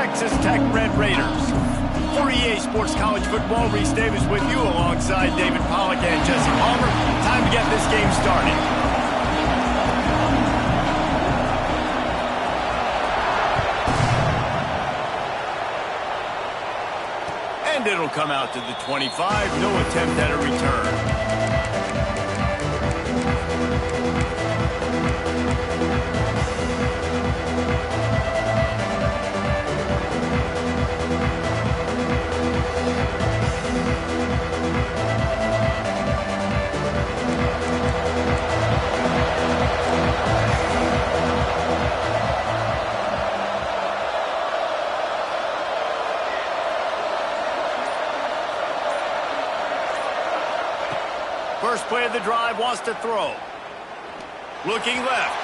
Texas Tech Red Raiders. For EA Sports College Football, Reese Davis with you alongside David Pollack and Jesse Palmer. Time to get this game started. And it'll come out to the 25. No attempt at a return. First play of the drive, wants to throw. Looking left.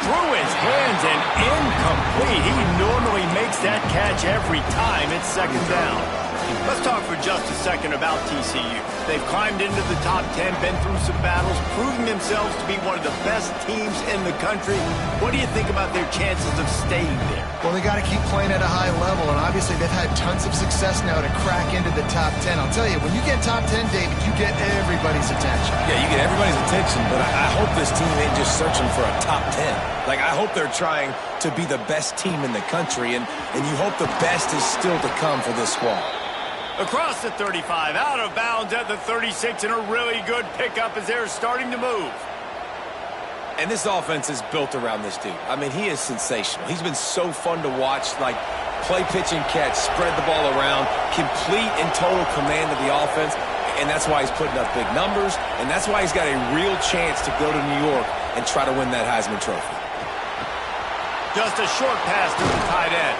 Through his hands and incomplete. He normally makes that catch every time. It's second down. Let's talk for just a second about TCU. They've climbed into the top 10, been through some battles, proving themselves to be one of the best teams in the country. What do you think about their chances of staying there? Well, they got to keep playing at a high level, and obviously they've had tons of success now to crack into the top 10. I'll tell you, when you get top 10, David, you get everybody's attention. Yeah, you get everybody's attention, but I hope this team ain't just searching for a top 10. Like, I hope they're trying to be the best team in the country, and you hope the best is still to come for this squad. Across the 35, out of bounds at the 36, and a really good pickup as they're starting to move. And this offense is built around this dude. I mean, he is sensational. He's been so fun to watch, like play, pitch, and catch, spread the ball around, complete and total command of the offense, and that's why he's putting up big numbers, and that's why he's got a real chance to go to New York and try to win that Heisman Trophy. Just a short pass to the tight end.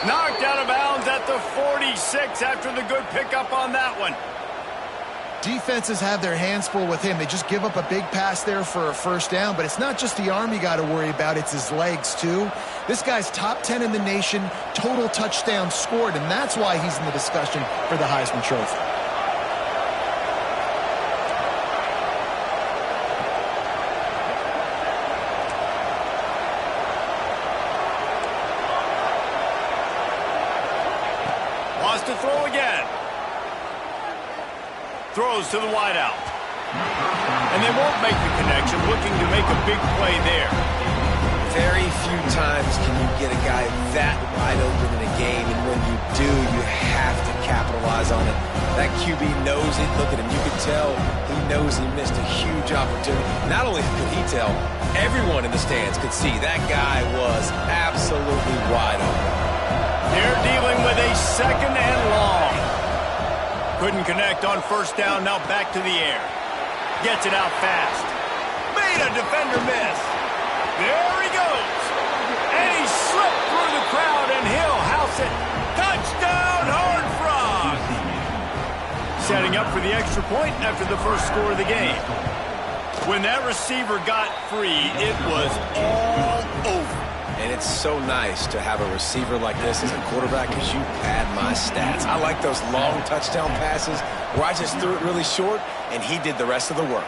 Knocked out of bounds at the 46 after the good pickup on that one. Defenses have their hands full with him. They just give up a big pass there for a first down, but it's not just the arm you got to worry about, it's his legs too. This guy's top 10 in the nation, total touchdowns scored, and that's why he's in the discussion for the Heisman Trophy. To throw again. Throws to the wideout. And they won't make the connection, looking to make a big play there. Very few times can you get a guy that wide open in a game, and when you do, you have to capitalize on it. That QB knows it. Look at him. You can tell he knows he missed a huge opportunity. Not only could he tell, everyone in the stands could see that guy was absolutely wide open. They're dealing with a second and long. Couldn't connect on first down, now back to the air. Gets it out fast. Made a defender miss. There he goes. And he slipped through the crowd, and he'll house it. Touchdown, Horned Frog. Setting up for the extra point after the first score of the game. When that receiver got free, it was all over. And it's so nice to have a receiver like this as a quarterback because you pad my stats. I like those long touchdown passes where I just threw it really short and he did the rest of the work.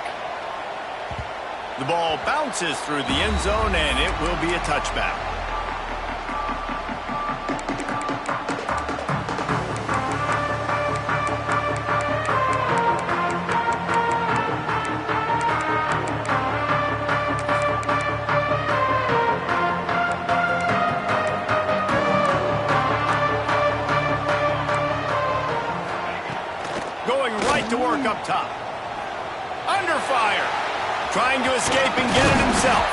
The ball bounces through the end zone and it will be a touchback. To work up top. Under fire. Trying to escape and get it himself.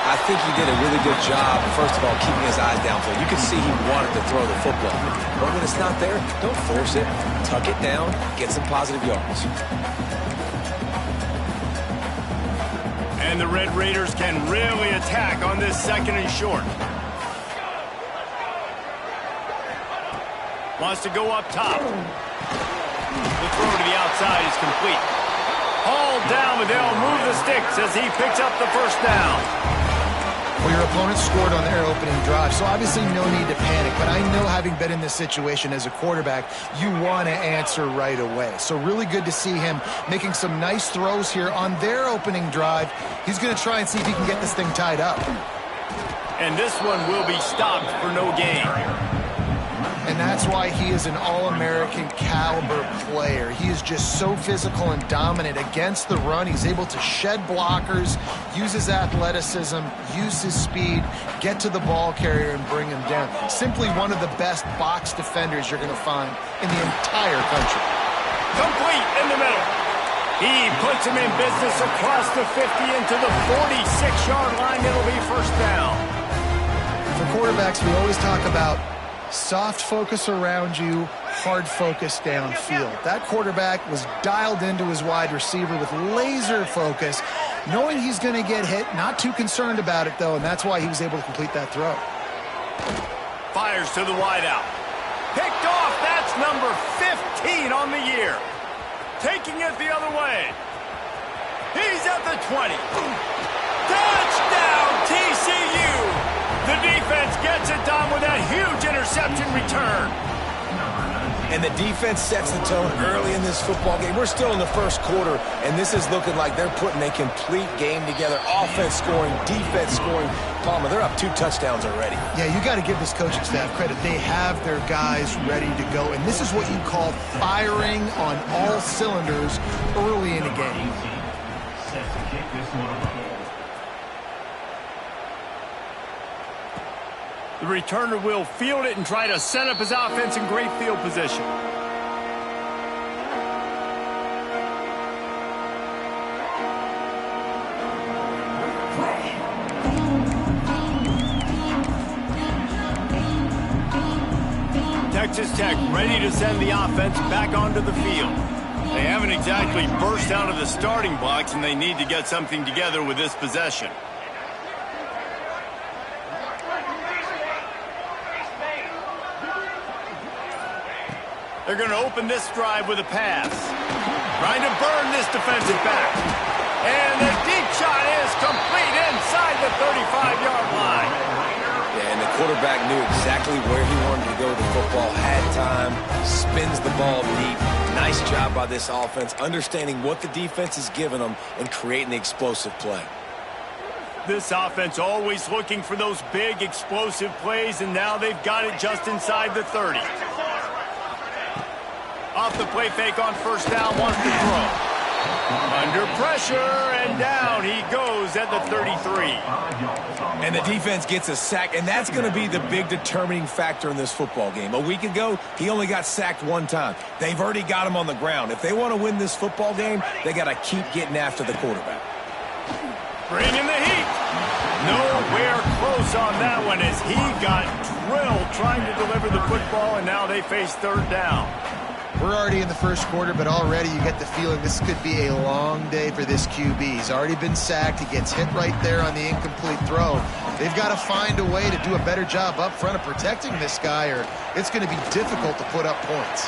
I think he did a really good job, first of all, keeping his eyes downfield. You can see he wanted to throw the football. But when it's not there, don't force it. Tuck it down. Get some positive yards. And the Red Raiders can really attack on this second and short. Wants to go up top. The throw to the outside is complete. Hauled down, but they'll move the sticks as he picks up the first down. Well, your opponent scored on their opening drive, so obviously no need to panic. But I know, having been in this situation as a quarterback, you want to answer right away. So really good to see him making some nice throws here on their opening drive. He's going to try and see if he can get this thing tied up. And this one will be stopped for no gain. And that's why he is an All-American caliber player. He is just so physical and dominant against the run. He's able to shed blockers, use his athleticism, use his speed, get to the ball carrier and bring him down. Simply one of the best box defenders you're going to find in the entire country. Complete in the middle. He puts him in business across the 50 into the 46-yard line. It'll be first down. For quarterbacks, we always talk about soft focus around you, hard focus downfield. That quarterback was dialed into his wide receiver with laser focus, knowing he's going to get hit, not too concerned about it, though, and that's why he was able to complete that throw. Fires to the wideout. Picked off. That's number 15 on the year. Taking it the other way. He's at the 20. Touchdown, TCU! The defense gets it done with that huge interception return. And the defense sets the tone early in this football game. We're still in the first quarter, and this is looking like they're putting a complete game together. Offense scoring, defense scoring. Palmer, they're up 2 touchdowns already. Yeah, you got to give this coaching staff credit. They have their guys ready to go, and this is what you call firing on all cylinders early in a game. The returner will field it and try to set up his offense in great field position. Texas Tech ready to send the offense back onto the field. They haven't exactly burst out of the starting blocks, and they need to get something together with this possession. They're going to open this drive with a pass. Trying to burn this defensive back. And the deep shot is complete inside the 35-yard line. Yeah, and the quarterback knew exactly where he wanted to go with the football, had time, spins the ball deep. Nice job by this offense, understanding what the defense is giving them and creating the explosive play. This offense always looking for those big explosive plays, and now they've got it just inside the 30. Off the play fake on first down, wants to throw. Under pressure, and down he goes at the 33. And the defense gets a sack, and that's going to be the big determining factor in this football game. A week ago, he only got sacked 1 time. They've already got him on the ground. If they want to win this football game, they got to keep getting after the quarterback. Bringing the heat. Nowhere close on that one as he got drilled trying to deliver the football, and now they face third down. We're already in the first quarter, but already you get the feeling this could be a long day for this QB. He's already been sacked. He gets hit right there on the incomplete throw. They've got to find a way to do a better job up front of protecting this guy, or it's going to be difficult to put up points.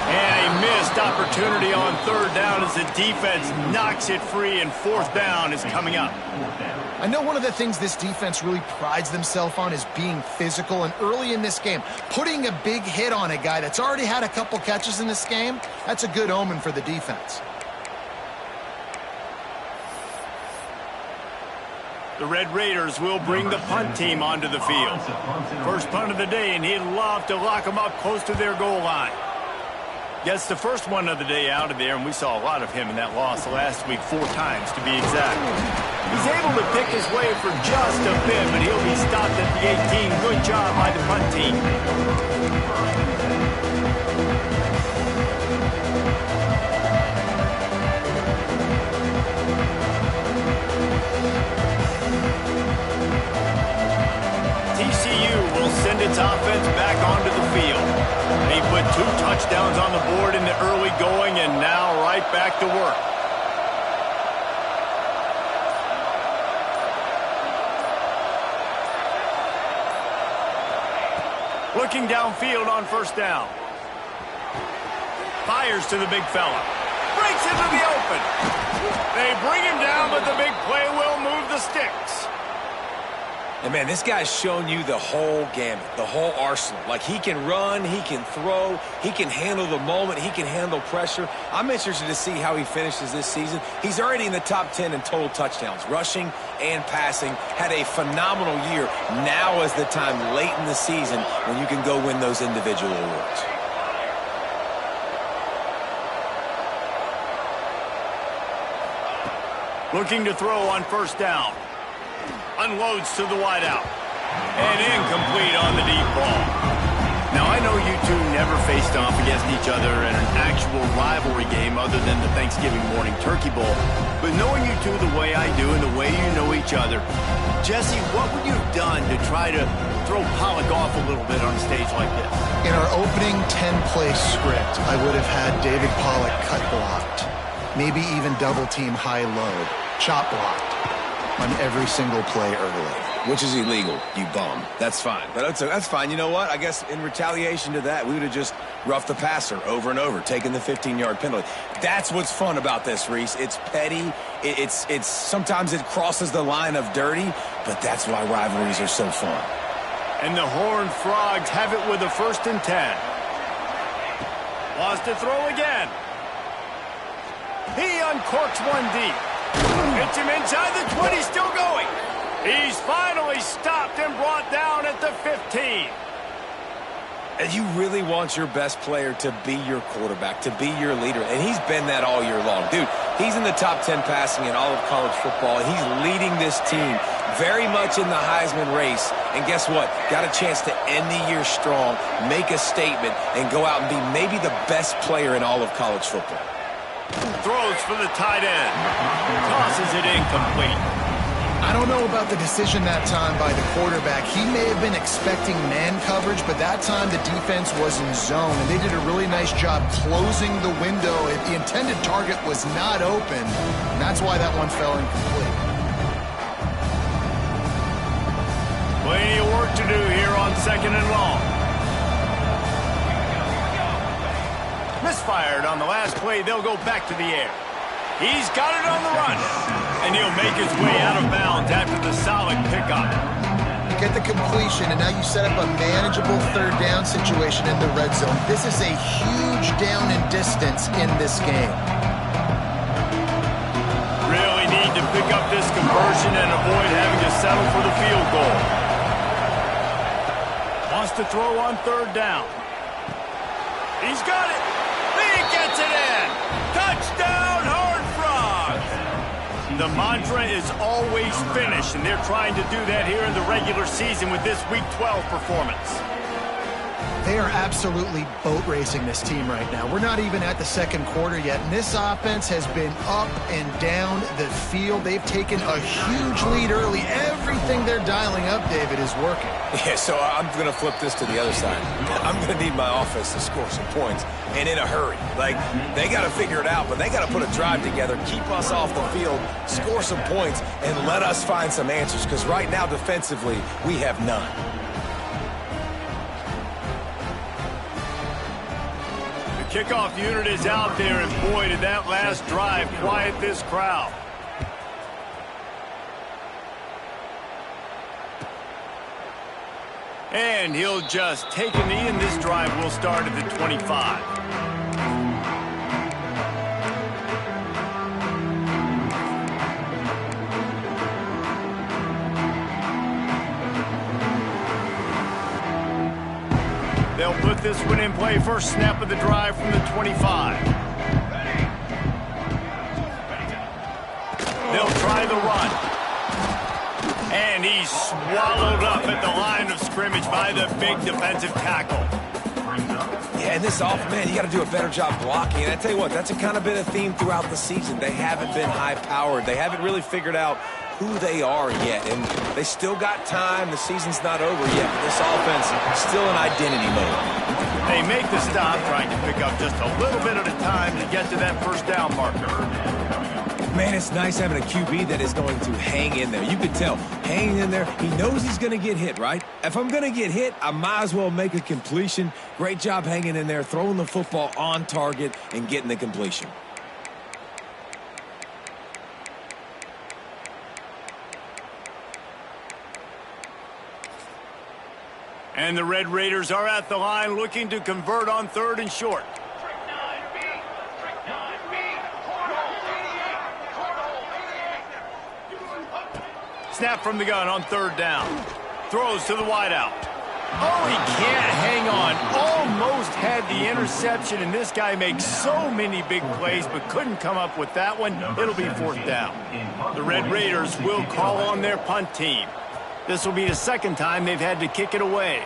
And a missed opportunity on third down as the defense knocks it free, and fourth down is coming up. I know one of the things this defense really prides themselves on is being physical, and early in this game, putting a big hit on a guy that's already had a couple catches in this game, that's a good omen for the defense. The Red Raiders will bring the punt team onto the field. First punt of the day, and he'd love to lock them up close to their goal line. Gets the first one of the day out of there, and we saw a lot of him in that loss last week, 4 times to be exact. He's able to pick his way for just a bit, but he'll be stopped at the 18. Good job by the punt team. TCU will send its offense back onto the field. They put 2 touchdowns on the board in the early going, and now right back to work. Looking downfield on first down. Fires to the big fella. Breaks into the open. They bring him down, but the big play will move the sticks. And, man, this guy's shown you the whole gamut, the whole arsenal. Like, he can run, he can throw, he can handle the moment, he can handle pressure. I'm interested to see how he finishes this season. He's already in the top 10 in total touchdowns, rushing and passing. Had a phenomenal year. Now is the time late in the season when you can go win those individual awards. Looking to throw on first down. Unloads to the wideout. And incomplete on the deep ball. Now, I know you two never faced off against each other in an actual rivalry game other than the Thanksgiving morning turkey bowl. But knowing you two the way I do and the way you know each other, Jesse, what would you have done to try to throw Pollock off a little bit on a stage like this? In our opening 10-play script, I would have had David Pollock cut blocked. Maybe even double-team high-low, chop blocked on every single play early. Which is illegal, you bum. That's fine. But that's fine. You know what? I guess in retaliation to that, we would have just roughed the passer over and over, taking the 15-yard penalty. That's what's fun about this, Reese. It's petty. It's sometimes it crosses the line of dirty, but that's why rivalries are so fun. And the Horned Frogs have it with a 1st and 10. Wants to throw again. He uncorks one deep. Hits him inside the 20, still going. He's finally stopped and brought down at the 15. And you really want your best player to be your quarterback, to be your leader. And he's been that all year long. Dude, he's in the top 10 passing in all of college football. And he's leading this team very much in the Heisman race. And guess what? Got a chance to end the year strong, make a statement, and go out and be maybe the best player in all of college football. Throws for the tight end. Tosses it incomplete. I don't know about the decision that time by the quarterback. He may have been expecting man coverage, but that time the defense was in zone, and they did a really nice job closing the window. The intended target was not open, and that's why that one fell incomplete. Plenty of work to do here on 2nd and long. Misfired on the last play. They'll go back to the air. He's got it on the run. And he'll make his way out of bounds after the solid pickup. Get the completion, and now you set up a manageable 3rd down situation in the red zone. This is a huge down in distance in this game. Really need to pick up this conversion and avoid having to settle for the field goal. Wants to throw on 3rd down. He's got it. He gets it in. Touchdown, Horned Frogs. The mantra is always finish, and they're trying to do that here in the regular season with this Week 12 performance. They are absolutely boat racing this team right now. We're not even at the 2nd quarter yet, and this offense has been up and down the field. They've taken a huge lead early. Everything they're dialing up, David, is working. Yeah, so I'm going to flip this to the other side. I'm going to need my offense to score some points, and in a hurry. Like, they got to figure it out, but they got to put a drive together, keep us off the field, score some points, and let us find some answers, because right now, defensively, we have none. Kickoff unit is out there, and boy, did that last drive quiet this crowd. And he'll just take a knee, and this drive will start at the 25. They'll put this one in play. First snap of the drive from the 25. They'll try the run. And he's swallowed up at the line of scrimmage by the big defensive tackle. Yeah, and this off, man, you got to do a better job blocking. And I tell you what, that's kind of been a theme throughout the season. They haven't been high-powered. They haven't really figured out who they are yet. And they still got time. The season's not over yet. But this offense is still in identity mode. They make the stop, trying to pick up just a little bit at a time to get to that first down marker. Man, it's nice having a QB that is going to hang in there. You can tell, hanging in there, he knows he's going to get hit, right? If I'm going to get hit, I might as well make a completion. Great job hanging in there, throwing the football on target and getting the completion. And the Red Raiders are at the line looking to convert on 3rd and short. Snap from the gun on 3rd down. Throws to the wideout. Oh, he can't hang on. Almost had the interception, and this guy makes so many big plays, but couldn't come up with that one. It'll be 4th down. The Red Raiders will call on their punt team. This will be the 2nd time they've had to kick it away.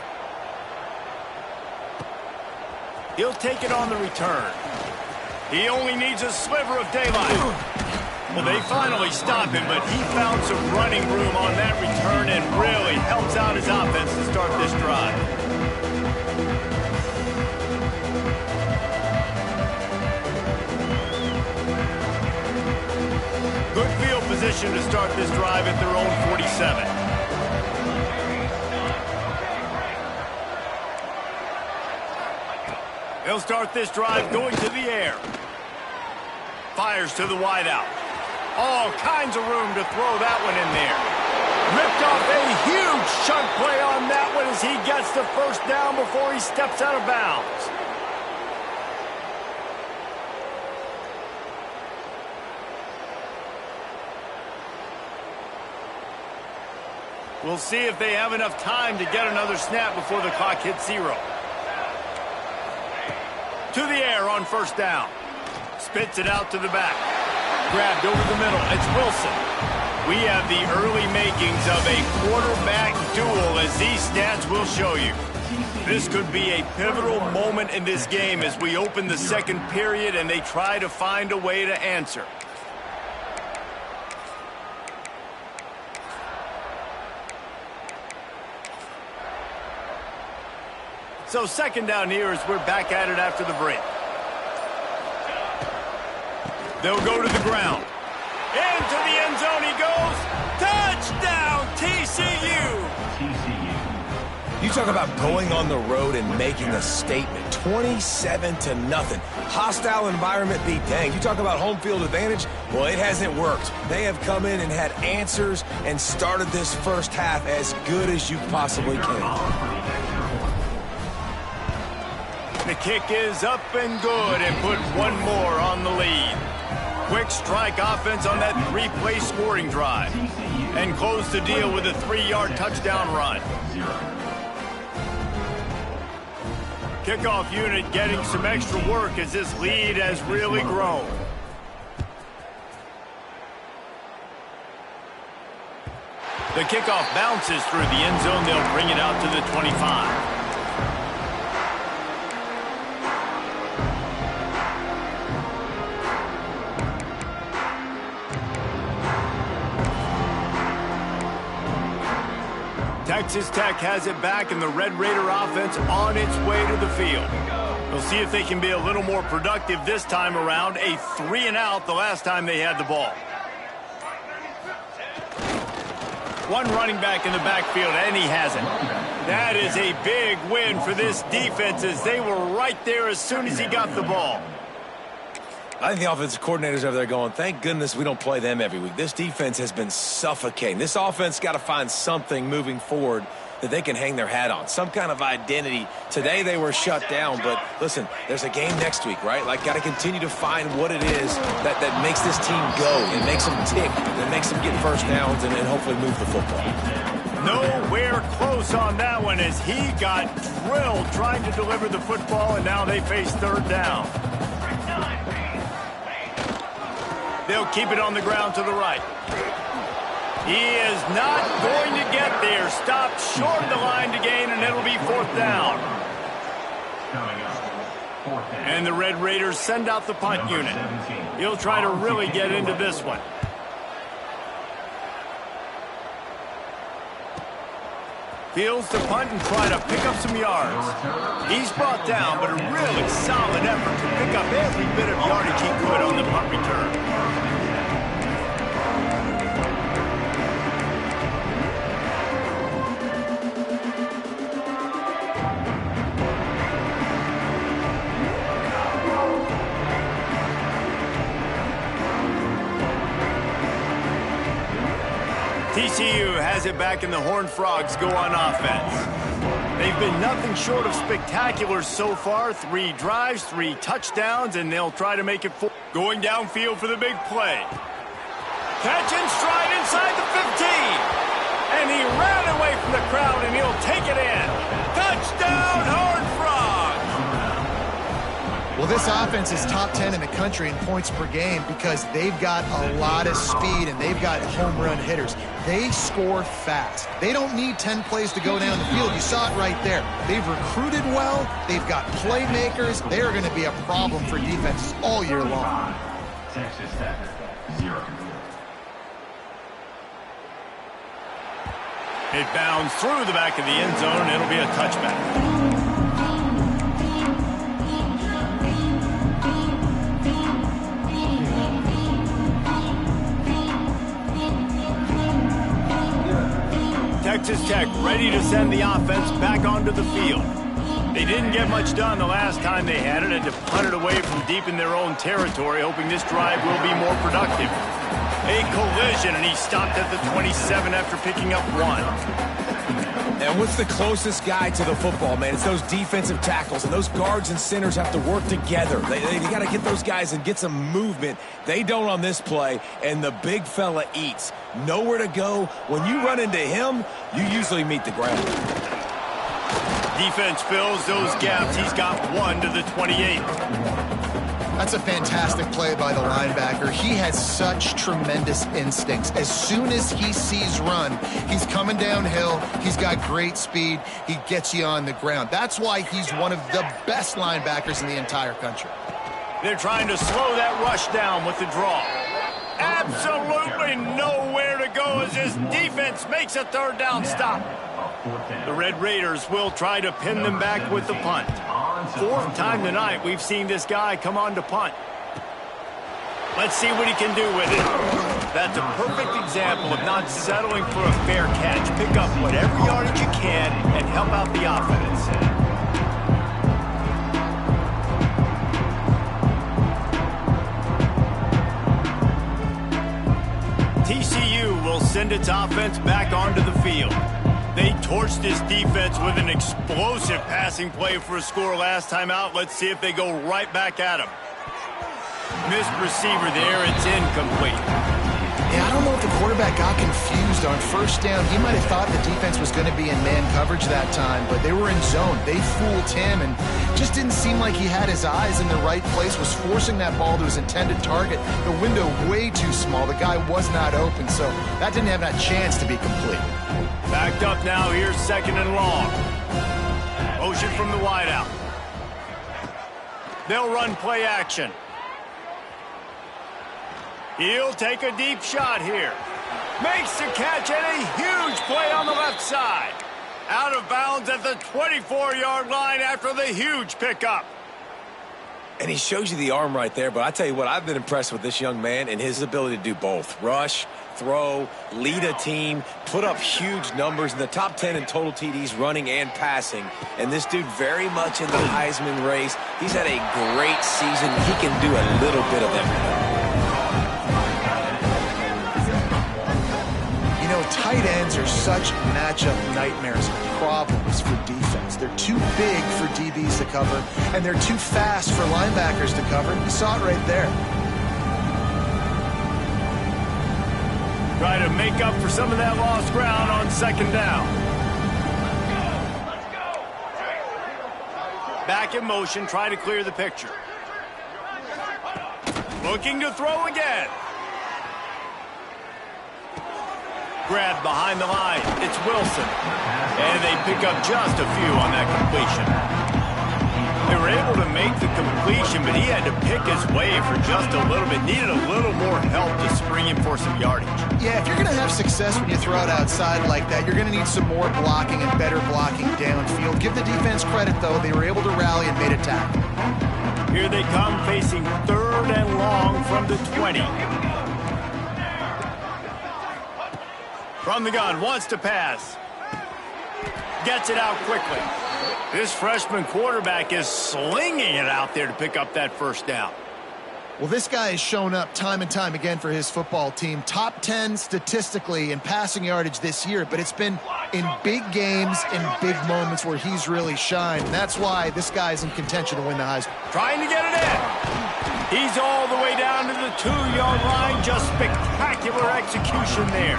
He'll take it on the return. He only needs a sliver of daylight. Well, they finally stop him, but he found some running room on that return and really helps out his offense to start this drive. Good field position to start this drive at their own 47. They'll start this drive going to the air. Fires to the wideout. All kinds of room to throw that one in there. Ripped off a huge chunk play on that one as he gets the 1st down before he steps out of bounds. We'll see if they have enough time to get another snap before the clock hits 0. To the air on 1st down. Spits it out to the back. Grabbed over the middle. It's Wilson. We have the early makings of a quarterback duel, as these stats will show you. This could be a pivotal moment in this game as we open the 2nd period and they try to find a way to answer. So 2nd down here as we're back at it after the break. They'll go to the ground. Into the end zone he goes. Touchdown, TCU! You talk about going on the road and making a statement. 27-0. Hostile environment beat dang. You talk about home field advantage. Well, it hasn't worked. They have come in and had answers and started this 1st half as good as you possibly can. The kick is up and good and put one more on the lead. Quick strike offense on that 3-play scoring drive. And close the deal with a 3-yard touchdown run. Kickoff unit getting some extra work as this lead has really grown. The kickoff bounces through the end zone. They'll bring it out to the 25. Texas Tech has it back, and the Red Raider offense on its way to the field. We'll see if they can be a little more productive this time around. A 3-and-out the last time they had the ball. One running back in the backfield, and he has it. That is a big win for this defense as they were right there as soon as he got the ball. I think the offensive coordinators over there going, thank goodness we don't play them every week. This defense has been suffocating. This offense got to find something moving forward that they can hang their hat on, some kind of identity. Today they were shut down, but listen, there's a game next week, right? Like, got to continue to find what it is that makes this team go and makes them tick, that makes them get 1st downs and hopefully move the football. Nowhere close on that one as he got drilled trying to deliver the football, and now they face 3rd down. They'll keep it on the ground to the right. He is not going to get there. Stopped short of the line to gain, and it'll be 4th down. And the Red Raiders send out the punt unit. He'll try to really get into this one. Fields to punt and try to pick up some yards. He's brought down, but a really solid effort to pick up every bit of yardage he could on the punt return. TCU has it back, and the Horned Frogs go on offense. They've been nothing short of spectacular so far. 3 drives, 3 touchdowns, and they'll try to make it 4. Going downfield for the big play. Catch and stride inside the 15. And he ran away from the crowd, and he'll take it in. Touchdown, Horned Frogs! Well, this offense is top 10 in the country in points per game because they've got a lot of speed and they've got home run hitters. They score fast. They don't need 10 plays to go down the field. You saw it right there. They've recruited well. They've got playmakers. They're going to be a problem for defenses all year long. Texas Tech, 0. It bounds through the back of the end zone, and it'll be a touchback. Texas Tech ready to send the offense back onto the field. They didn't get much done the last time they had it, and to punt it away from deep in their own territory, hoping this drive will be more productive. A collision, and he stopped at the 27 after picking up 1. And what's the closest guy to the football, man? It's those defensive tackles, and those guards and centers have to work together. They got to get those guys and get some movement. They don't on this play, and the big fella eats. Nowhere to go. When you run into him, you usually meet the ground. Defense fills those gaps. He's got 1 to the 28. That's a fantastic play by the linebacker. He has such tremendous instincts. As soon as he sees run, he's coming downhill. He's got great speed. He gets you on the ground. That's why he's one of the best linebackers in the entire country. They're trying to slow that rush down with the draw. Absolutely nowhere to go as his defense makes a 3rd down stop. The Red Raiders will try to pin them back with the punt. 4th time tonight we've seen this guy come on to punt. Let's see what he can do with it. That's a perfect example of not settling for a fair catch. Pick up whatever yardage you can and help out the offense. TCU will send its offense back onto the field. They torched this defense with an explosive passing play for a score last time out. Let's see if they go right back at him. Missed receiver there. It's incomplete. Yeah, I don't know if the quarterback got confused on 1st down. He might have thought the defense was going to be in man coverage that time, but they were in zone. They fooled him and just didn't seem like he had his eyes in the right place, was forcing that ball to his intended target. The window way too small. The guy was not open, so that didn't have that chance to be complete. Backed up now. Here's 2nd and long. Motion from the wideout. They'll run play action. He'll take a deep shot here. Makes the catch and a huge play on the left side. Out of bounds at the 24-yard line after the huge pickup. And he shows you the arm right there, but I tell you what, I've been impressed with this young man and his ability to do both. Rush, throw, lead a team, put up huge numbers in the top 10 in total TDs running and passing. And this dude very much in the Heisman race. He's had a great season. He can do a little bit of everything. You know, tight ends are such matchup nightmares and problems for defense. They're too big for DBs to cover, and they're too fast for linebackers to cover. You saw it right there. Try to make up for some of that lost ground on 2nd down. Back in motion, try to clear the picture. Looking to throw again. Grabbed behind the line. It's Wilson. And they pick up just a few on that completion. They were able to make the completion, but he had to pick his way for just a little bit. Needed a little more help to spring him for some yardage. Yeah, if you're going to have success when you throw it outside like that, you're going to need some more blocking and better blocking downfield. Give the defense credit, though. They were able to rally and made a tackle. Here they come, facing 3rd and long from the 20. From the gun, wants to pass. Gets it out quickly. This freshman quarterback is slinging it out there to pick up that 1st down. Well, this guy has shown up time and time again for his football team. Top 10 statistically in passing yardage this year, but it's been in big games, in big moments where he's really shined. And that's why this guy's in contention to win the Heisman. Trying to get it in. He's all the way down to the 2-yard line. Just spectacular execution there.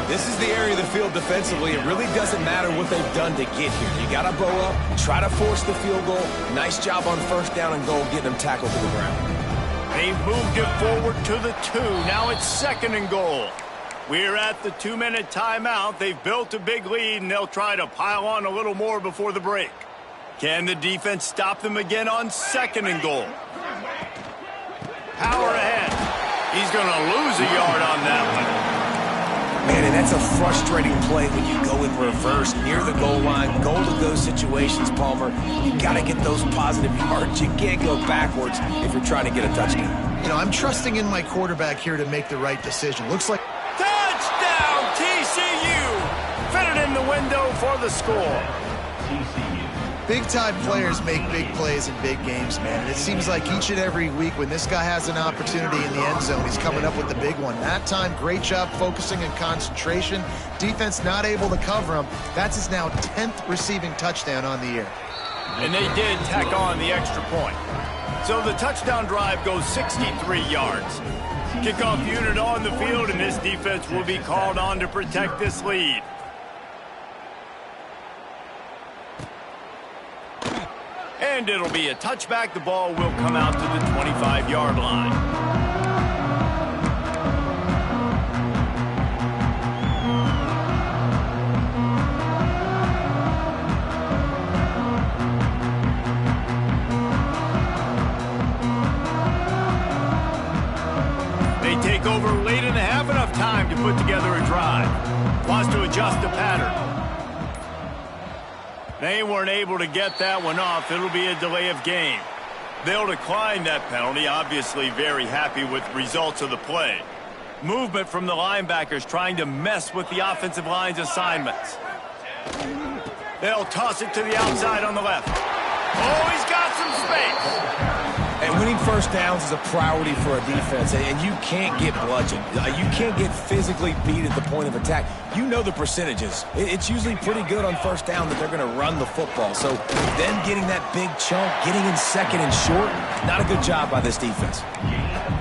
This is the area of the field defensively. It really doesn't matter what they've done to get here. You got to bow up, try to force the field goal. Nice job on first down and goal, getting them tackled to the ground. They've moved it forward to the 2. Now it's 2nd and goal. We're at the 2-minute timeout. They've built a big lead, and they'll try to pile on a little more before the break. Can the defense stop them again on 2nd and goal? Power ahead. He's going to lose a yard on that one. Man, and that's a frustrating play when you go in reverse near the goal line. Goal-to-go situations, Palmer. You got to get those positive yards. You can't go backwards if you're trying to get a touchdown. You know, I'm trusting in my quarterback here to make the right decision. Looks like... Touchdown, TCU! Fit it in the window for the score. Big-time players make big plays in big games, man. And it seems like each and every week when this guy has an opportunity in the end zone, he's coming up with the big one. That time, great job focusing and concentration. Defense not able to cover him. That's his now 10th receiving touchdown on the year. And they did tack on the extra point. So the touchdown drive goes 63 yards. Kickoff unit on the field, and this defense will be called on to protect this lead. And it'll be a touchback. The ball will come out to the 25-yard line. They take over late in the half, enough time to put together a drive. Wants to adjust the pattern. They weren't able to get that one off. It'll be a delay of game. They'll decline that penalty, obviously very happy with the results of the play. Movement from the linebackers trying to mess with the offensive line's assignments. They'll toss it to the outside on the left. Oh, he's got some space. And winning first downs is a priority for a defense, and you can't get bludgeoned. You can't get physically beat at the point of attack. You know the percentages. It's usually pretty good on first down that they're going to run the football. So them getting that big chunk, getting in 2nd and short, not a good job by this defense.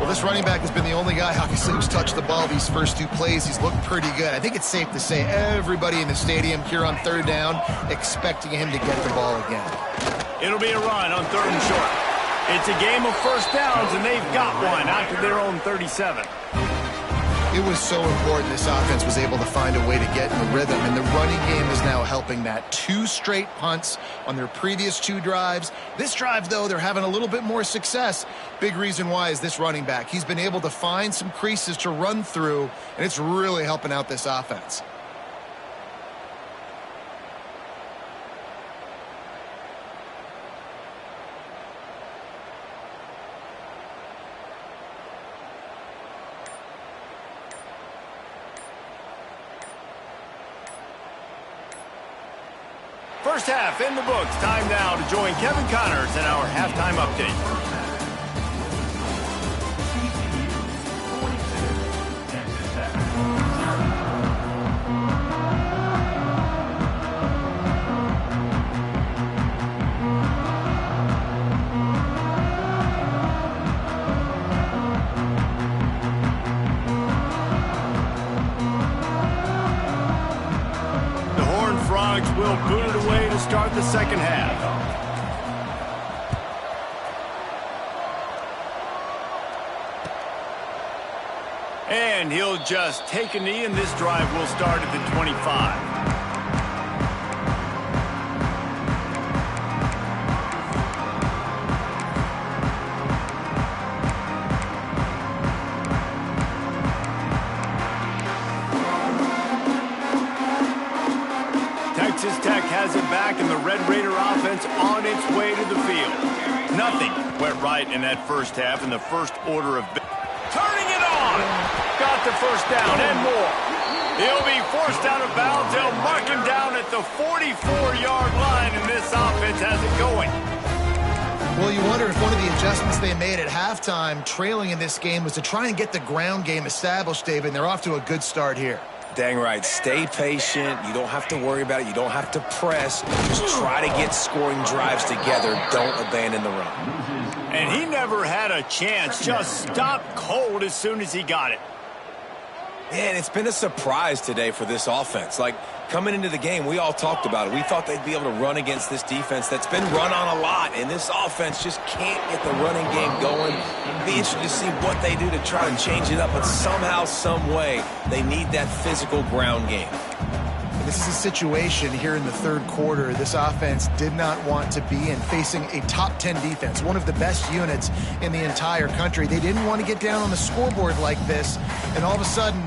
Well, this running back has been the only guy, obviously, who's touched the ball these first 2 plays. He's looked pretty good. I think it's safe to say everybody in the stadium here on 3rd down expecting him to get the ball again. It'll be a run on 3rd and short. It's a game of first downs, and they've got one out to their own 37. It was so important this offense was able to find a way to get in the rhythm, and the running game is now helping that. 2 straight punts on their previous 2 drives. This drive, though, they're having a little bit more success. Big reason why is this running back. He's been able to find some creases to run through, and it's really helping out this offense. First half in the books. Time now to join Kevin Connors in our halftime update. Will boot it away to start the second half. And he'll just take a knee, and this drive will start at the 25. Texas Tech has it back, and the Red Raider offense on its way to the field. Nothing went right in that first half in the first order of... Turning it on! Got the first down and more. He'll be forced out of bounds. They'll mark him down at the 44-yard line, and this offense has it going. Well, you wonder if one of the adjustments they made at halftime, trailing in this game, was to try and get the ground game established, David, and they're off to a good start here. Dang right. Stay patient. You don't have to worry about it. You don't have to press. Just try to get scoring drives together. Don't abandon the run. And he never had a chance. Just stopped cold as soon as he got it. Man, it's been a surprise today for this offense. Like, coming into the game, we all talked about it. We thought they'd be able to run against this defense that's been run on a lot, and this offense just can't get the running game going. It'll be interesting to see what they do to try and change it up, but somehow, some way, they need that physical ground game. This is a situation here in the third quarter this offense did not want to be in, facing a top 10 defense, one of the best units in the entire country. They didn't want to get down on the scoreboard like this and all of a sudden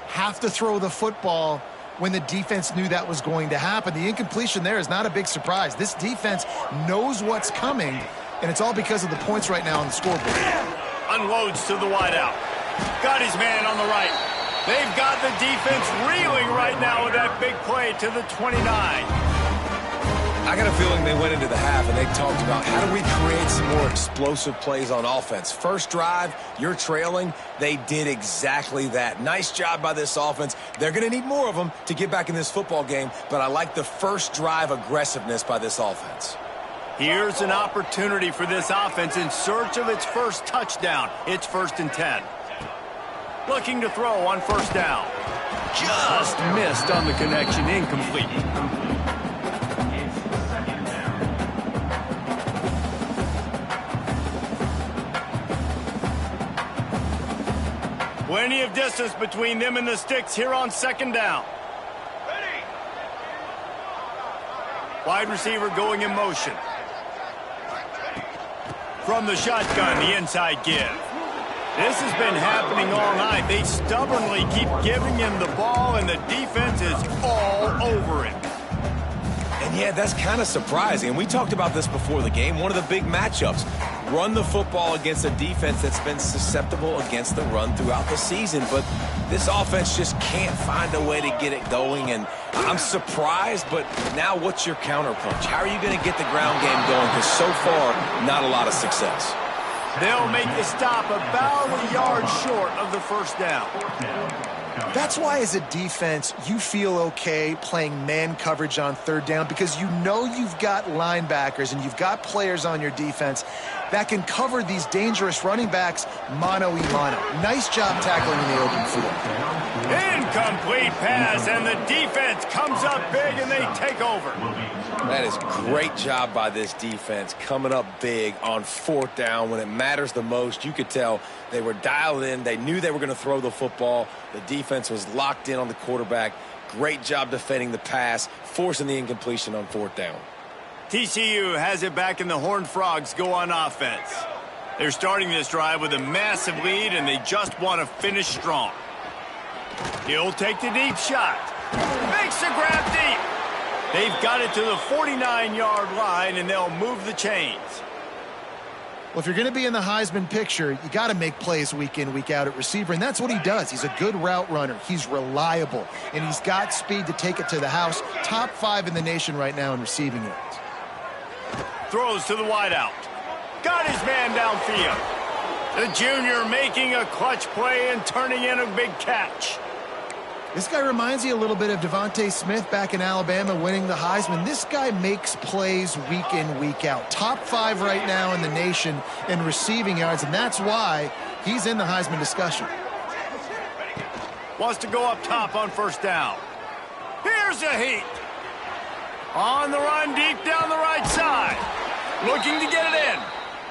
have to throw the football when the defense knew that was going to happen. The incompletion there is not a big surprise. This defense knows what's coming, and it's all because of the points right now on the scoreboard. Unloads to the wideout. Got his man on the right. They've got the defense reeling right now with that big play to the 29. I got a feeling they went into the half and they talked about how do we create some more explosive plays on offense. First drive, you're trailing. They did exactly that. Nice job by this offense. They're going to need more of them to get back in this football game, but I like the first drive aggressiveness by this offense. Here's an opportunity for this offense in search of its first touchdown. It's 1st and 10. Looking to throw on first down. Just missed on the connection. Incomplete. Plenty of distance between them and the sticks here on 2nd down. Wide receiver going in motion. From the shotgun, the inside give. This has been happening all night. They stubbornly keep giving him the ball, and the defense is all over it. And yeah, that's kind of surprising. And we talked about this before the game. One of the big matchups. Run the football against a defense that's been susceptible against the run throughout the season. But this offense just can't find a way to get it going. And I'm surprised, but now what's your counterpunch? How are you going to get the ground game going? Because so far, not a lot of success. They'll make the stop about a yard short of the first down. That's why, as a defense, you feel okay playing man coverage on 3rd down because you know you've got linebackers and you've got players on your defense that can cover these dangerous running backs mano-a-mano. Nice job tackling in the open field. Incomplete pass, and the defense comes up big, and they take over. That is great job by this defense, coming up big on 4th down when it matters the most. You could tell they were dialed in. They knew they were going to throw the football. The defense was locked in on the quarterback. Great job defending the pass, forcing the incompletion on 4th down. TCU has it back, and the Horned Frogs go on offense. They're starting this drive with a massive lead, and they just want to finish strong. He'll take the deep shot. Makes the grab deep. They've got it to the 49-yard line, and they'll move the chains. Well, if you're going to be in the Heisman picture, you got to make plays week in, week out at receiver, and that's what he does. He's a good route runner. He's reliable, and he's got speed to take it to the house. Top 5 in the nation right now in receiving yards. Throws to the wideout. Got his man downfield. The junior making a clutch play and turning in a big catch. This guy reminds you a little bit of Devontae Smith back in Alabama winning the Heisman. This guy makes plays week in, week out. Top 5 right now in the nation in receiving yards, and that's why he's in the Heisman discussion. Wants to go up top on first down. Here's a heat. On the run deep down the right side. Looking to get it in.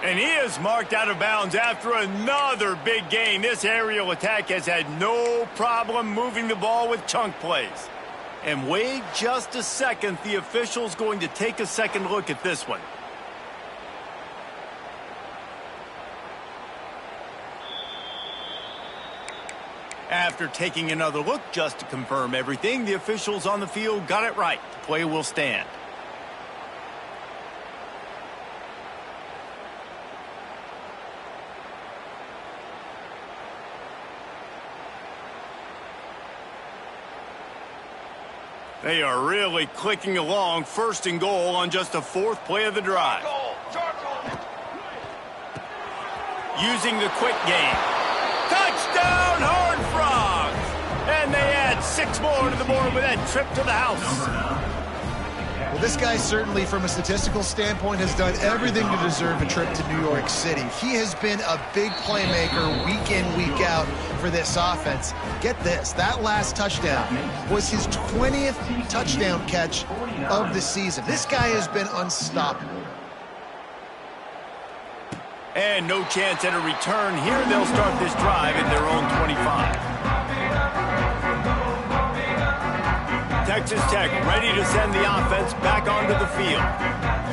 And he is marked out of bounds after another big gain. This aerial attack has had no problem moving the ball with chunk plays. And wait just a second. The official's going to take a second look at this one. After taking another look just to confirm everything, the officials on the field got it right. The play will stand. They are really clicking along. 1st and goal on just the 4th play of the drive. using the quick game. Touchdown, Horned Frogs! And they add 6 more to the board with that trip to the house. Well, this guy certainly, from a statistical standpoint, has done everything to deserve a trip to New York City. He has been a big playmaker week in, week out for this offense. Get this, that last touchdown was his 20th touchdown catch of the season. This guy has been unstoppable. And no chance at a return here. They'll start this drive at their own 25. Texas Tech ready to send the offense back onto the field.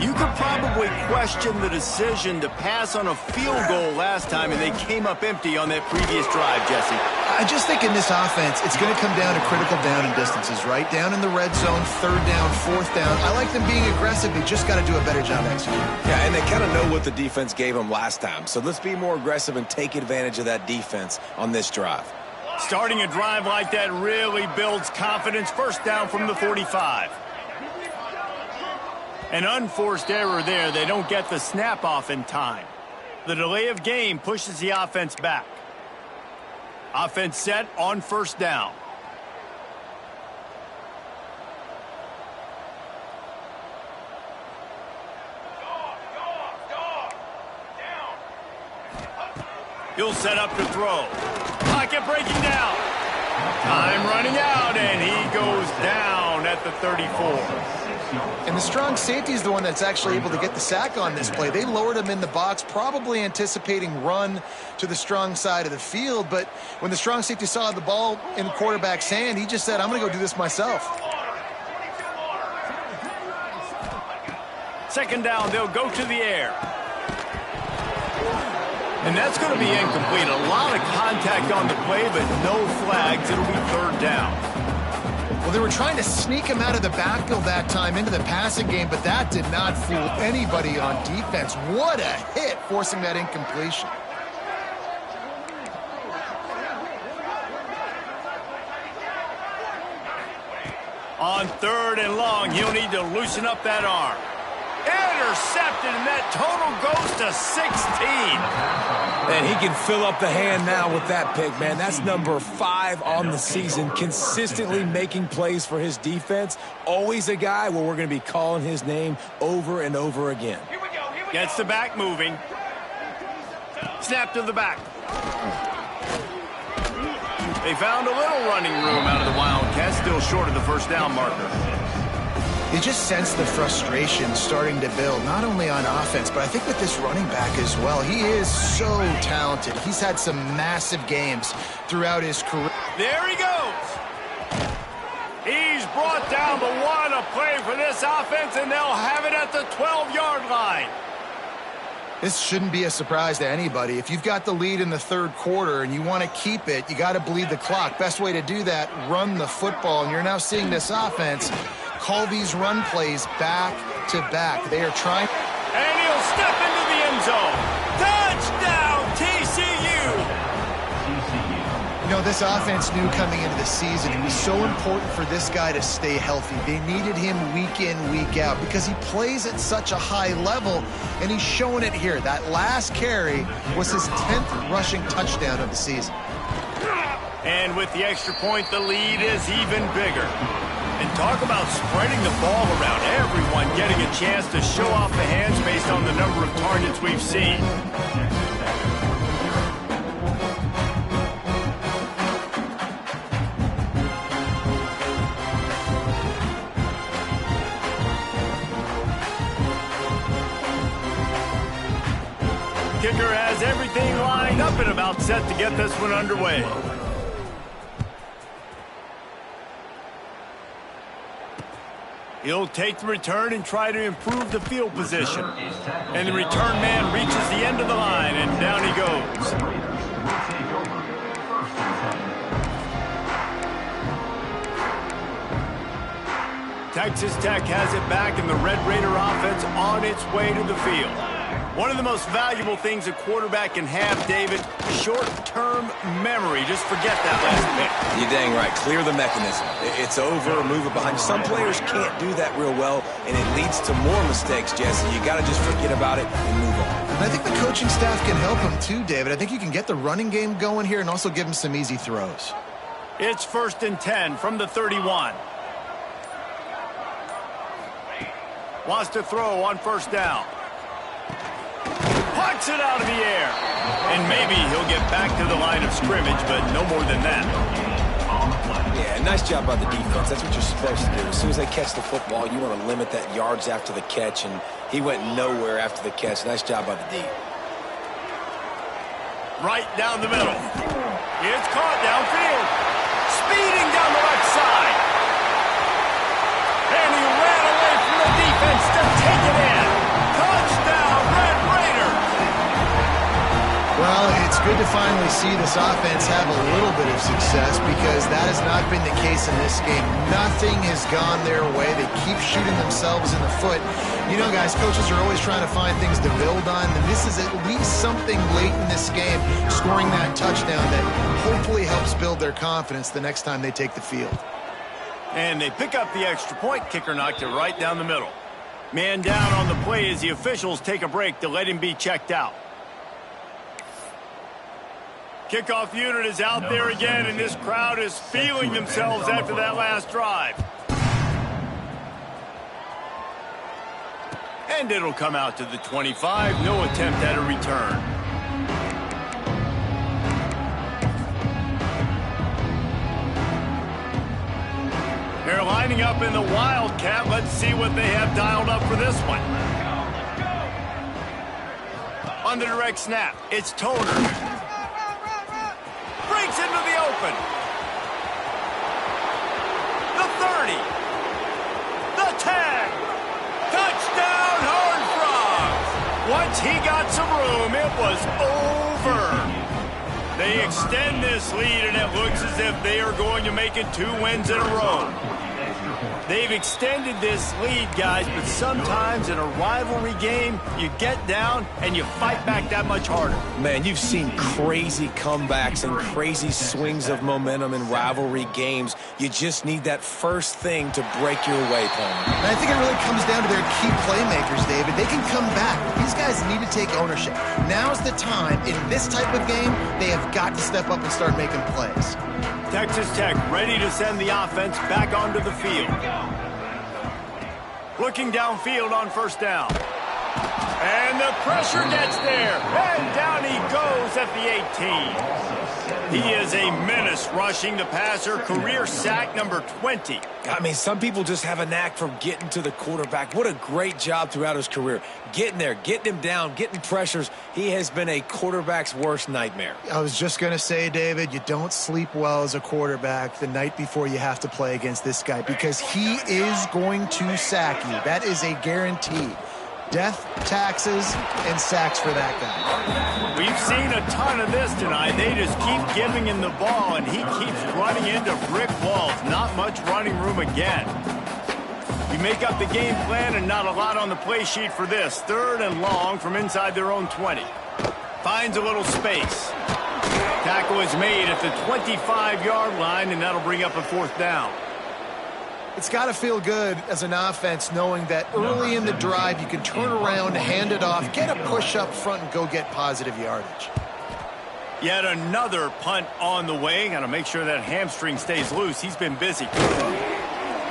You could probably question the decision to pass on a field goal last time, and they came up empty on that previous drive, Jesse. I just think in this offense, it's going to come down to critical down and distances, right? Down in the red zone, 3rd down, 4th down. I like them being aggressive. They just got to do a better job executing. Yeah, and they kind of know what the defense gave them last time. So let's be more aggressive and take advantage of that defense on this drive. Starting a drive like that really builds confidence. 1st down from the 45. An unforced error there. They don't get the snap off in time. The delay of game pushes the offense back. Offense set on 1st down. He'll set up to throw. Pocket breaking down. Time running out, and he goes down at the 34. And the strong safety is the one that's actually able to get the sack on this play. They lowered him in the box, probably anticipating run to the strong side of the field. But when the strong safety saw the ball in the quarterback's hand, he just said, I'm going to go do this myself. 2nd down, they'll go to the air. And that's going to be incomplete. A lot of contact on the play, but no flags. It'll be 3rd down. Well, they were trying to sneak him out of the backfield that time into the passing game, but that did not fool anybody on defense. What a hit, forcing that incompletion. On 3rd and long, he'll need to loosen up that arm. Intercepted, and that total goes to 16. And he can fill up the hand now with that pick, man. That's number 5 on the season, consistently making plays for his defense. Always a guy where we're going to be calling his name over and over again. Gets the back moving. Snap to the back. They found a little running room out of the Wildcats, still short of the 1st down marker. You just sense the frustration starting to build, not only on offense, but I think with this running back as well. He is so talented. He's had some massive games throughout his career. There he goes. He's brought down, but what a play for this offense, and they'll have it at the 12-yard line. This shouldn't be a surprise to anybody. If you've got the lead in the 3rd quarter and you want to keep it, you got to bleed the clock. Best way to do that, run the football. And you're now seeing this offense call these run plays back to back. They are trying. And he'll step into the end zone. Touchdown, TCU! You know, this offense knew coming into the season it was so important for this guy to stay healthy. They needed him week in, week out because he plays at such a high level, and he's showing it here. That last carry was his 10th rushing touchdown of the season. And with the extra point, the lead is even bigger. And talk about spreading the ball around. Everyone getting a chance to show off the hands based on the number of targets we've seen. Kicker has everything lined up and about set to get this one underway. He'll take the return and try to improve the field position. And the return man reaches the end of the line, and down he goes. Texas Tech has it back, and the Red Raider offense on its way to the field. One of the most valuable things a quarterback can have, David, short-term memory. Just forget that last pick. You're dang right. Clear the mechanism. It's over, move it behind. Some players can't do that real well, and it leads to more mistakes, Jesse. You got to just forget about it and move on. And I think the coaching staff can help him too, David. I think you can get the running game going here and also give him some easy throws. It's 1st and 10 from the 31. Wants to throw on 1st down. Pucks it out of the air. And maybe he'll get back to the line of scrimmage, but no more than that. Yeah, nice job by the defense. That's what you're supposed to do. As soon as they catch the football, you want to limit that yards after the catch, and he went nowhere after the catch. Nice job by the D. Right down the middle. It's caught downfield. Speeding down the left side. And he ran away from the defense to take it in. Touchdown, Red Raiders. Well, it's good to finally see this offense have a little bit of success because that has not been the case in this game. Nothing has gone their way. They keep shooting themselves in the foot. You know, guys, coaches are always trying to find things to build on, and this is at least something late in this game, scoring that touchdown that hopefully helps build their confidence the next time they take the field. And they pick up the extra point. Kicker knocked it right down the middle. Man down on the play as the officials take a break to let him be checked out. Kickoff unit is out there again, and this crowd is feeling themselves after that last drive. And it'll come out to the 25. No attempt at a return. They're lining up in the Wildcat. Let's see what they have dialed up for this one. On the direct snap, it's Toner. Breaks into the open. The 30. The 10. Touchdown, Horned Frogs. Once he got some room, it was over. They extend this lead, and it looks as if they are going to make it 2 wins in a row. They've extended this lead, guys, but sometimes in a rivalry game, you get down and you fight back that much harder. Man, you've seen crazy comebacks and crazy swings of momentum in rivalry games. You just need that first thing to break your way, Palmer. And I think it really comes down to their key playmakers, David. They can come back. These guys need to take ownership. Now's the time. In this type of game, they have got to step up and start making plays. Texas Tech ready to send the offense back onto the field. Looking downfield on 1st down. And the pressure gets there. And down he goes at the 18. He is a menace rushing the passer. Career sack number 20. I mean, some people just have a knack for getting to the quarterback. What a great job throughout his career. Getting there, getting him down, getting pressures. He has been a quarterback's worst nightmare. I was just going to say, David, you don't sleep well as a quarterback the night before you have to play against this guy because he is going to sack you. That is a guarantee. Death, taxes, and sacks for that guy. We've seen a ton of this tonight. They just keep giving him the ball, and he keeps running into brick walls. Not much running room again. You make up the game plan and not a lot on the play sheet for this. 3rd and long from inside their own 20. Finds a little space. Tackle is made at the 25-yard line, and that'll bring up a 4th down. It's got to feel good as an offense knowing that early in the drive you can turn around, hand it off, get a push up front, and go get positive yardage. Yet another punt on the way. Got to make sure that hamstring stays loose. He's been busy.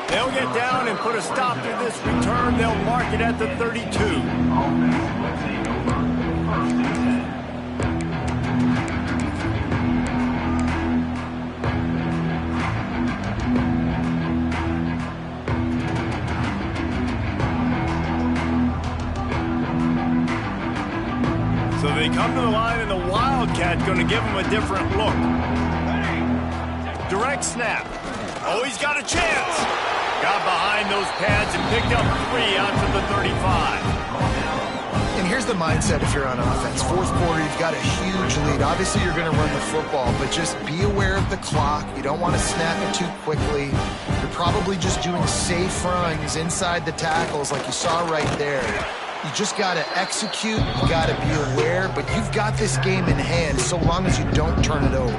They'll get down and put a stop to this return. They'll mark it at the 32. So they come to the line, and the Wildcat going to give them a different look. Direct snap. Oh, he's got a chance. Got behind those pads and picked up 3 out to the 35. And here's the mindset if you're on offense. 4th quarter, you've got a huge lead. Obviously, you're going to run the football, but just be aware of the clock. You don't want to snap it too quickly. You're probably just doing safe runs inside the tackles like you saw right there. You just got to execute, you got to be aware, but you've got this game in hand so long as you don't turn it over.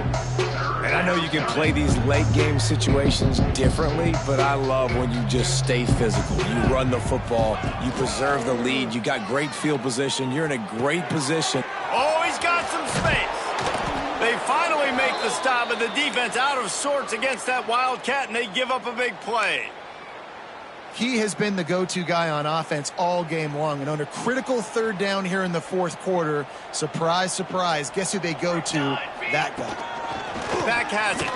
And I know you can play these late game situations differently, but I love when you just stay physical. You run the football, you preserve the lead, you got great field position, you're in a great position. Oh, he's got some space. They finally make the stop, but the defense out of sorts against that Wildcat, and they give up a big play. He has been the go-to guy on offense all game long, and on a critical third down here in the fourth quarter, surprise, surprise, guess who they go to? That guy. Back has it.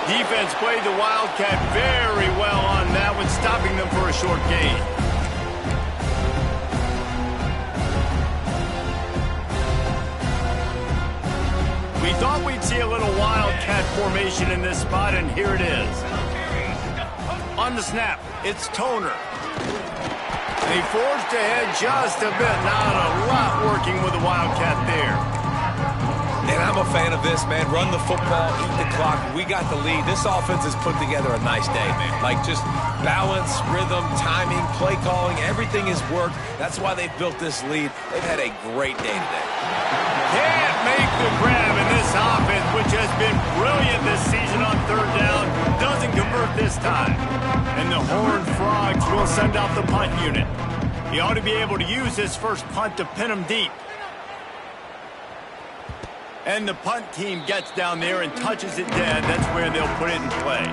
Defense played the Wildcat very well on that one, stopping them for a short gain. We thought we'd see a little Wildcat formation in this spot, and here it is. On the snap, it's Toner. They forged ahead just a bit. Not a lot working with the Wildcat there. And I'm a fan of this, man. Run the football, eat the clock. We got the lead. This offense has put together a nice day, man. Like just balance, rhythm, timing, play calling, everything has worked. That's why they've built this lead. They've had a great day today. Can't make the grab in this offense, which has been brilliant this season on third down. Doesn't convert this time. And the Horned Frogs will send out the punt unit. He ought to be able to use his first punt to pin him deep. And the punt team gets down there and touches it dead. That's where they'll put it in play.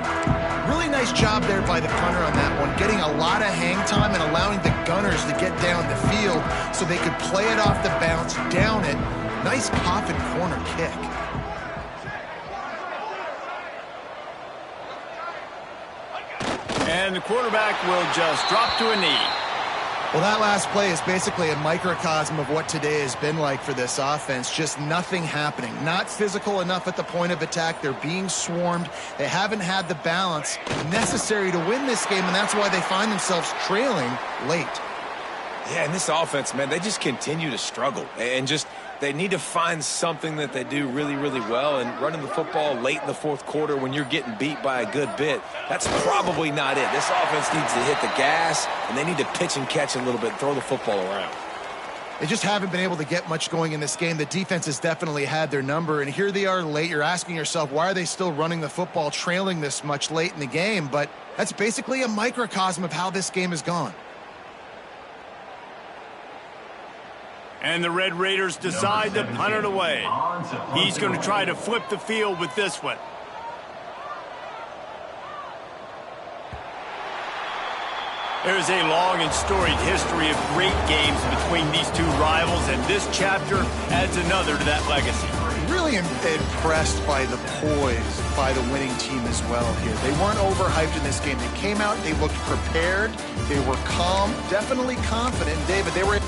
Really nice job there by the punter on that one, getting a lot of hang time and allowing the Gunners to get down the field so they could play it off the bounce, down it. Nice coffin corner kick. And the quarterback will just drop to a knee. Well, that last play is basically a microcosm of what today has been like for this offense. Just nothing happening. Not physical enough at the point of attack. They're being swarmed. They haven't had the balance necessary to win this game, and that's why they find themselves trailing late. Yeah, and this offense, man, they just continue to struggle. And just they need to find something that they do really, really well. And running the football late in the fourth quarter when you're getting beat by a good bit, that's probably not it. This offense needs to hit the gas, and they need to pitch and catch a little bit, throw the football around. They just haven't been able to get much going in this game. The defense has definitely had their number, and here they are late. You're asking yourself, why are they still running the football, trailing this much late in the game? But that's basically a microcosm of how this game has gone. And the Red Raiders decide to punt it away. He's going to try to flip the field with this one. There's a long and storied history of great games between these two rivals, and this chapter adds another to that legacy. Really impressed by the poise by the winning team as well here. They weren't overhyped in this game. They came out, they looked prepared, they were calm, definitely confident. David, they were...